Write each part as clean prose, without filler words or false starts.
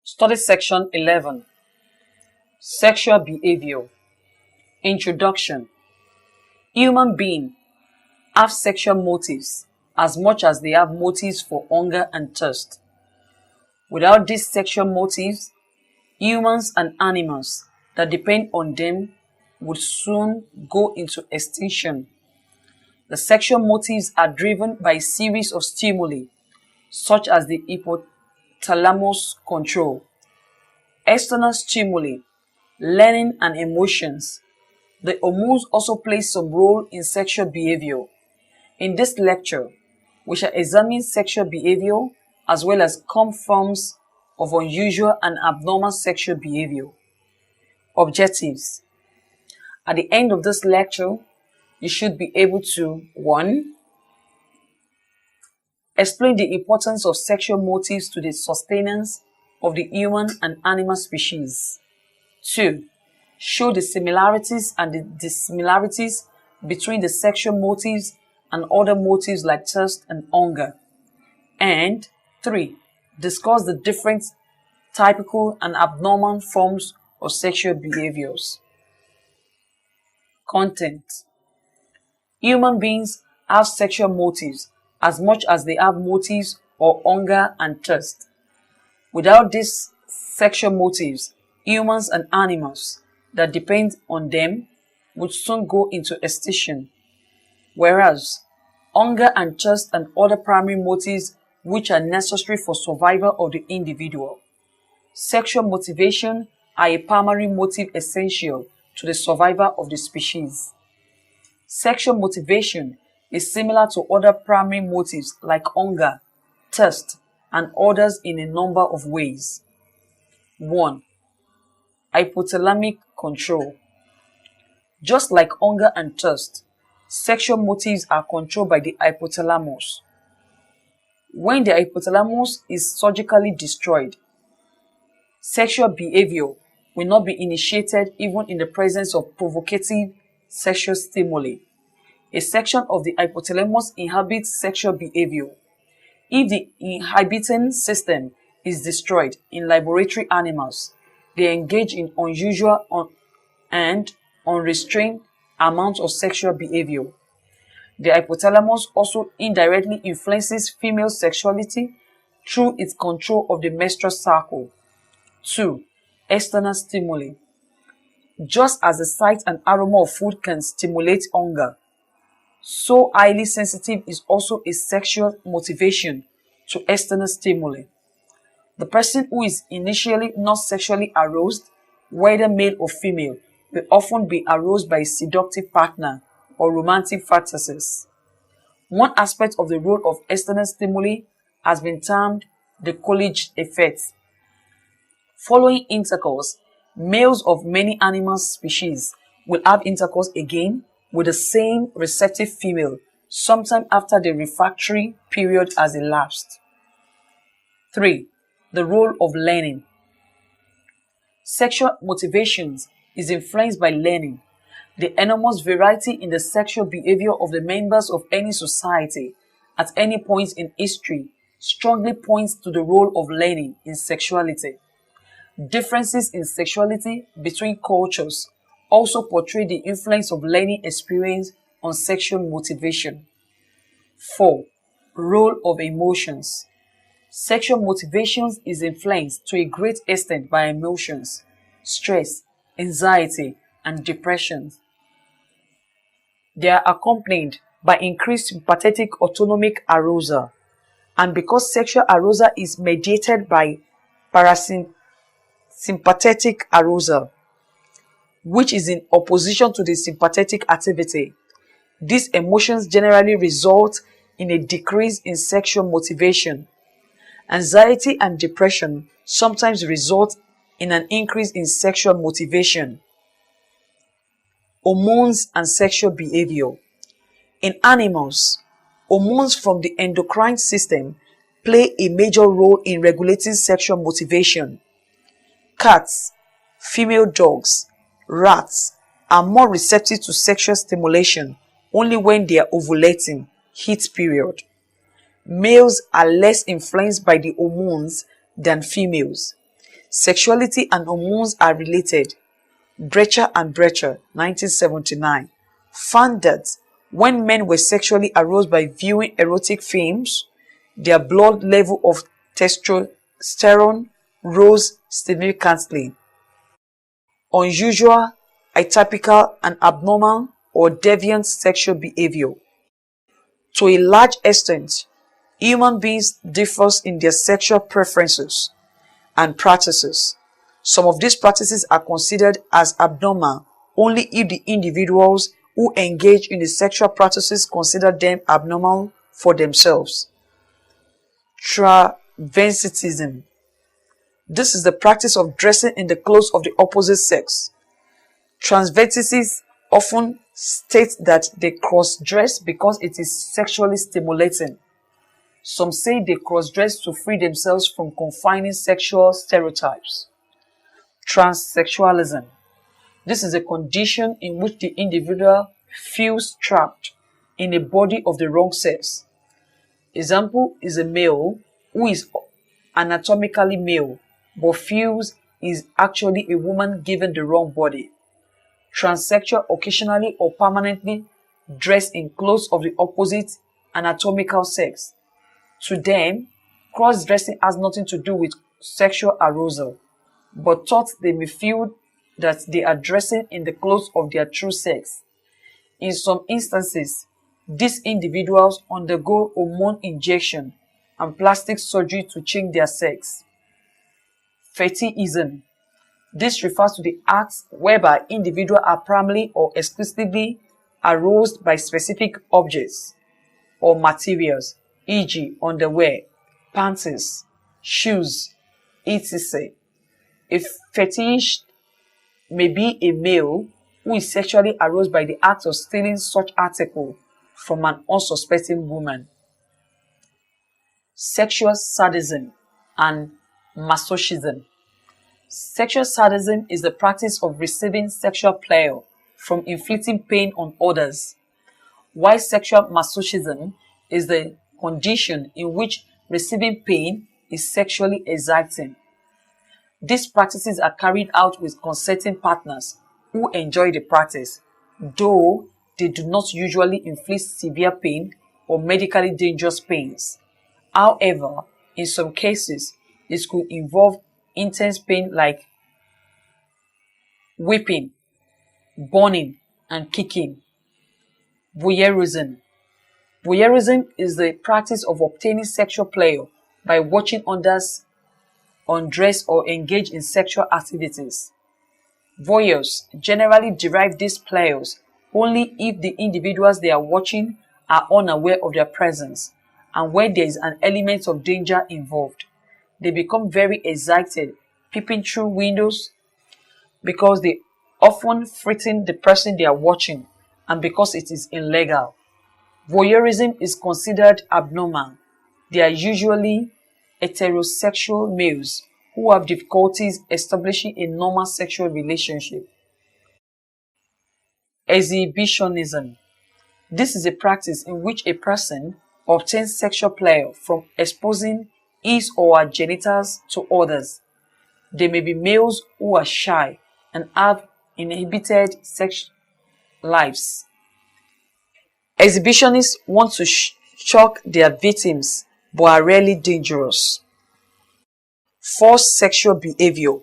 Study section 11. Sexual behavior. Introduction. Human beings have sexual motives as much as they have motives for hunger and thirst. Without these sexual motives, humans and animals that depend on them would soon go into extinction. The sexual motives are driven by a series of stimuli, such as the hypothalamus control, external stimuli, learning and emotions. The hormones also play some role in sexual behavior. In this lecture, we shall examine sexual behavior as well as common forms of unusual and abnormal sexual behavior. Objectives. At the end of this lecture, you should be able to 1. Explain the importance of sexual motives to the sustenance of the human and animal species. 2. Show the similarities and the dissimilarities between the sexual motives and other motives like thirst and hunger. And 3. Discuss the different typical and abnormal forms of sexual behaviors. Content. Human beings have sexual motives as much as they have motives or hunger and thirst. Without these sexual motives, humans and animals that depend on them would soon go into extinction. Whereas, hunger and thirst and other primary motives which are necessary for survival of the individual. Sexual motivation are a primary motive essential to the survival of the species. Sexual motivation is similar to other primary motives like hunger, thirst, and others in a number of ways. 1. Hypothalamic control. Just like hunger and thirst, sexual motives are controlled by the hypothalamus. When the hypothalamus is surgically destroyed, sexual behavior will not be initiated even in the presence of provocative sexual stimuli. A section of the hypothalamus inhibits sexual behavior. If the inhibiting system is destroyed in laboratory animals, they engage in unusual and unrestrained amounts of sexual behavior. The hypothalamus also indirectly influences female sexuality through its control of the menstrual cycle. 2. External stimuli. Just as the sight and aroma of food can stimulate hunger, so highly sensitive is also a sexual motivation to external stimuli. The person who is initially not sexually aroused, whether male or female, will often be aroused by a seductive partner or romantic fantasies. One aspect of the role of external stimuli has been termed the Coolidge effect. Following intercourse, males of many animal species will have intercourse again with the same receptive female sometime after the refractory period has elapsed. 3. The role of learning. Sexual motivations is influenced by learning. The enormous variety in the sexual behavior of the members of any society at any point in history strongly points to the role of learning in sexuality. Differences in sexuality between cultures also portray the influence of learning experience on sexual motivation. 4. Role of emotions. Sexual motivations is influenced to a great extent by emotions, stress, anxiety, and depression. They are accompanied by increased sympathetic autonomic arousal, and because sexual arousal is mediated by parasympathetic arousal, which is in opposition to the sympathetic activity, these emotions generally result in a decrease in sexual motivation. Anxiety and depression sometimes result in an increase in sexual motivation. Hormones and sexual behavior. In animals, hormones from the endocrine system play a major role in regulating sexual motivation. Cats, female dogs, rats are more receptive to sexual stimulation only when they are ovulating, heat period. Males are less influenced by the hormones than females. Sexuality and hormones are related. Brecher and Brecher, 1979, found that when men were sexually aroused by viewing erotic films, their blood level of testosterone rose significantly. Unusual, atypical, and abnormal or deviant sexual behavior. To a large extent, human beings differ in their sexual preferences and practices. Some of these practices are considered as abnormal only if the individuals who engage in the sexual practices consider them abnormal for themselves. Travestitism. This is the practice of dressing in the clothes of the opposite sex. Transvestites often state that they cross-dress because it is sexually stimulating. Some say they cross-dress to free themselves from confining sexual stereotypes. Transsexualism. This is a condition in which the individual feels trapped in a body of the wrong sex. Example is a male who is anatomically male but feels is actually a woman given the wrong body. Transsexual occasionally or permanently dress in clothes of the opposite anatomical sex. To them, cross-dressing has nothing to do with sexual arousal, but thought they may feel that they are dressing in the clothes of their true sex. In some instances, these individuals undergo hormone injection and plastic surgery to change their sex. Fetishism. This refers to the acts whereby individuals are primarily or exclusively aroused by specific objects or materials, e.g., underwear, panties, shoes, etc. A fetish may be a male who is sexually aroused by the act of stealing such article from an unsuspecting woman. Sexual sadism and masochism. Sexual sadism is the practice of receiving sexual pleasure from inflicting pain on others, while sexual masochism is the condition in which receiving pain is sexually exciting. These practices are carried out with consenting partners who enjoy the practice, though they do not usually inflict severe pain or medically dangerous pains. However, in some cases, this could involve intense pain like whipping, burning, and kicking. Voyeurism. Voyeurism is the practice of obtaining sexual pleasure by watching others undress or engage in sexual activities. Voyeurs generally derive these pleasures only if the individuals they are watching are unaware of their presence and when there is an element of danger involved. They become very excited, peeping through windows because they often frighten the person they are watching and because it is illegal. Voyeurism is considered abnormal. They are usually heterosexual males who have difficulties establishing a normal sexual relationship. Exhibitionism. This is a practice in which a person obtains sexual pleasure from exposing his or her genitals to others. They may be males who are shy and have inhibited sex lives. Exhibitionists want to shock their victims but are rarely dangerous. Forced sexual behavior.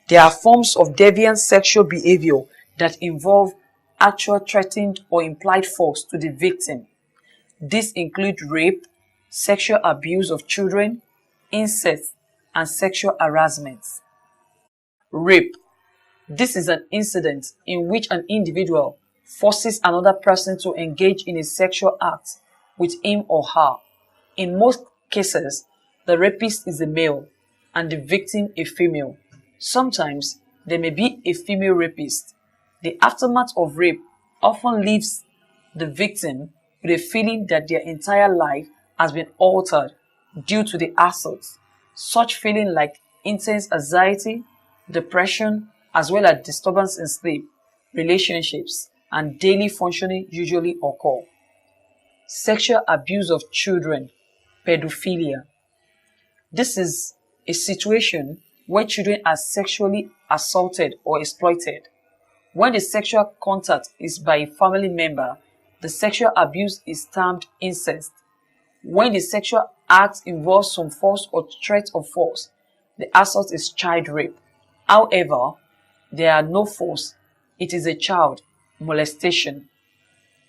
There are forms of deviant sexual behavior that involve actual threatened or implied force to the victim. These include rape, sexual abuse of children, incest, and sexual harassment. Rape. This is an incident in which an individual forces another person to engage in a sexual act with him or her. In most cases, the rapist is a male and the victim a female. Sometimes there may be a female rapist. The aftermath of rape often leaves the victim with a feeling that their entire life has been altered due to the assault. Such feeling like intense anxiety, depression, as well as disturbance in sleep, relationships, and daily functioning usually occur. Sexual abuse of children, pedophilia. This is a situation where children are sexually assaulted or exploited. When the sexual contact is by a family member, the sexual abuse is termed incest. When the sexual act involves some force or threat of force, the assault is child rape. However, there are no force. It is a child molestation.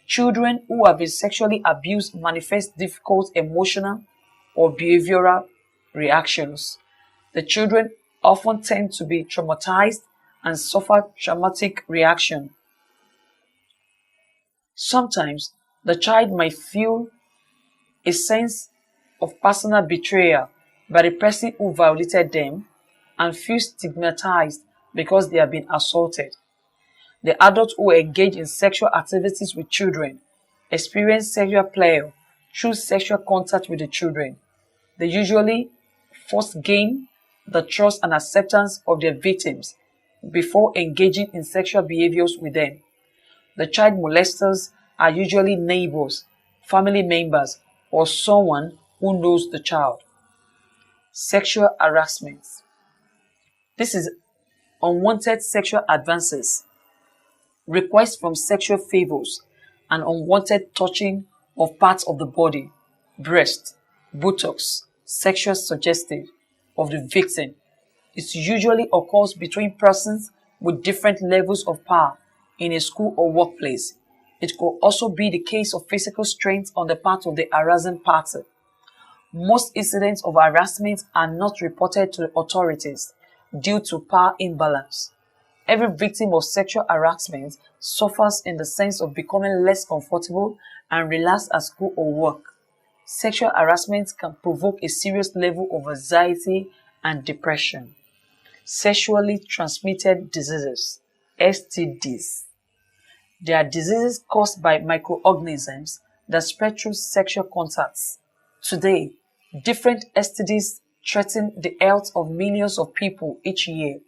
Children who have been sexually abused manifest difficult emotional or behavioral reactions. The children often tend to be traumatized and suffer traumatic reaction. Sometimes the child might feel a sense of personal betrayal by the person who violated them and feel stigmatized because they have been assaulted. The adults who engage in sexual activities with children experience sexual pleasure through sexual contact with the children. They usually first gain the trust and acceptance of their victims before engaging in sexual behaviors with them. The child molesters are usually neighbors, family members, or someone who knows the child. Sexual harassment. This is unwanted sexual advances, requests from sexual favors, and unwanted touching of parts of the body, breast, buttocks, sexual suggestive of the victim. It usually occurs between persons with different levels of power in a school or workplace. It could also be the case of physical strength on the part of the harassing party. Most incidents of harassment are not reported to the authorities due to power imbalance. Every victim of sexual harassment suffers in the sense of becoming less comfortable and relaxed at school or work. Sexual harassment can provoke a serious level of anxiety and depression. Sexually transmitted diseases, STDs. They are diseases caused by microorganisms that spread through sexual contacts. Today, different STDs threaten the health of millions of people each year.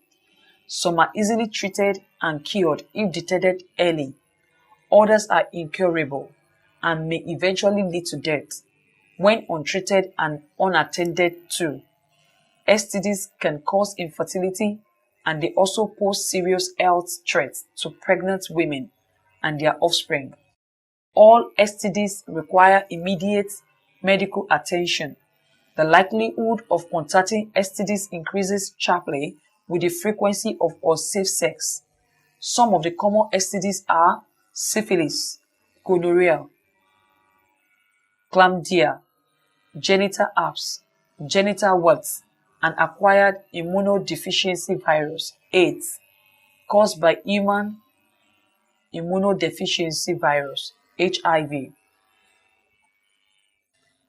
Some are easily treated and cured if detected early. Others are incurable and may eventually lead to death when untreated and unattended to. STDs can cause infertility, and they also pose serious health threats to pregnant women and their offspring. All STDs require immediate medical attention. The likelihood of contracting STDs increases sharply with the frequency of unsafe sex. Some of the common STDs are syphilis, gonorrhea, chlamydia, genital herpes, genital warts, and acquired immunodeficiency virus, AIDS, caused by human immunodeficiency virus, HIV.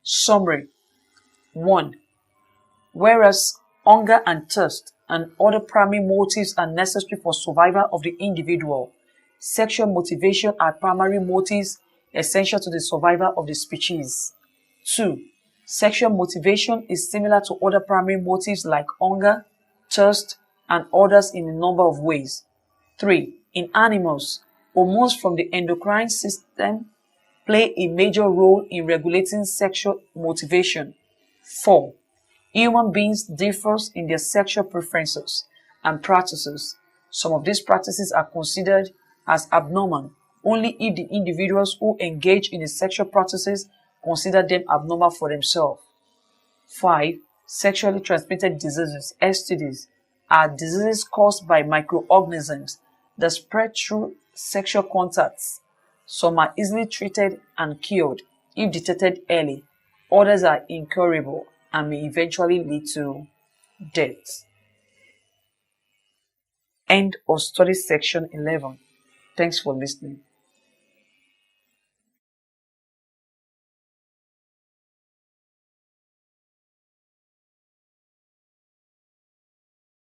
Summary. 1. Whereas hunger and thirst and other primary motives are necessary for survival of the individual, sexual motivation are primary motives essential to the survival of the species. 2. Sexual motivation is similar to other primary motives like hunger, thirst, and others in a number of ways. 3. In animals, hormones from the endocrine system play a major role in regulating sexual motivation. 4. Human beings differ in their sexual preferences and practices. Some of these practices are considered as abnormal only if the individuals who engage in the sexual practices consider them abnormal for themselves. 5. Sexually transmitted diseases, STDs, are diseases caused by microorganisms that spread through sexual contacts. Some are easily treated and cured if detected early. Others are incurable and may eventually lead to death. End of study section 11. Thanks for listening.